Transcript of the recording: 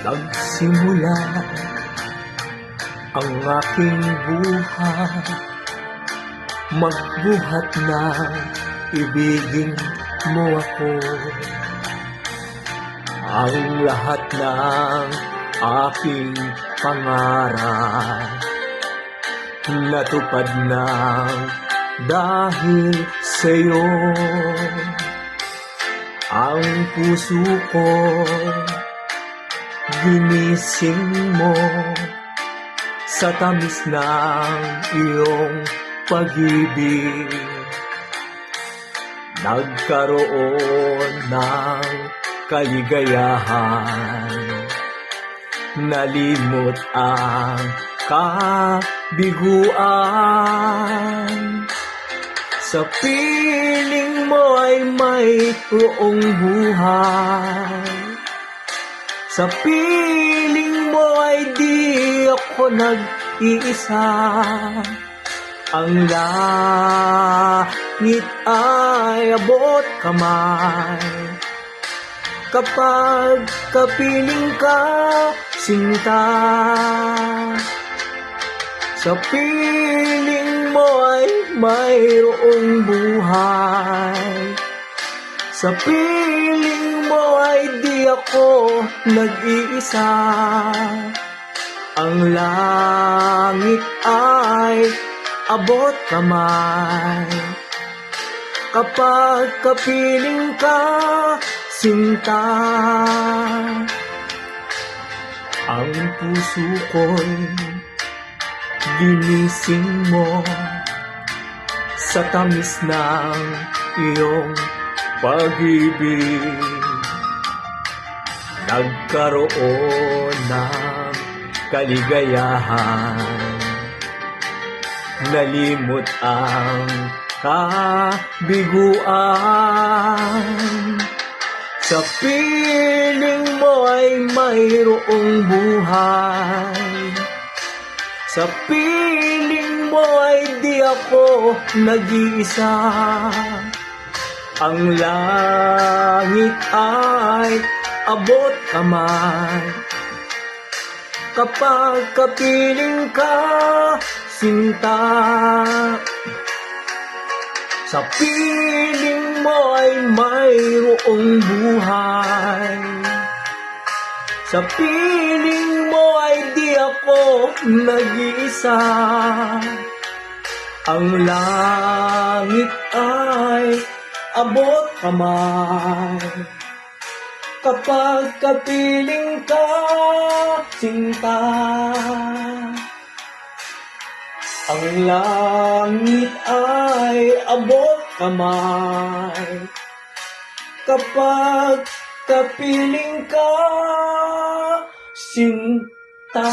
Nagsimula ang aking buhay, magbuhat ng ibigin mo ako. Ang lahat ng aking pangarap natupad ng dahil sa'yo. Ang puso ko ginising mo sa tamis ng iyong pag-ibig. Nagkaroon ng kaligayahan, nalimot ang kabiguan. Sa piling mo ay mayroong buhay, sa piling mo ay di ako nag-iisa. Ang langit ay abot kamay, kapag kapiling ka, sinta. Sa piling mo ay mayroong buhay, sa piling mo ay di ako nag-iisa. Ang langit ay abot kamay, kapag kapiling ka, sinta. Ang puso ko'y ginising mo sa tamis ng iyong pag-ibig. Nagkaroon ng kaligayahan, nalimot ang kabiguan. Sa piling mo ay mayroong buhay, sa piling mo ay di ako nag-iisa. Ang langit ay abot kamay, kapag kapiling ka, sinta. Sa piling mo ay mayroong buhay, sa piling mo ay di ako nag-iisa. Ang langit ay abot kamay, kapag kapiling ka, sinta. Ang langit ay abot kamay, kapag kapiling ka, sinta.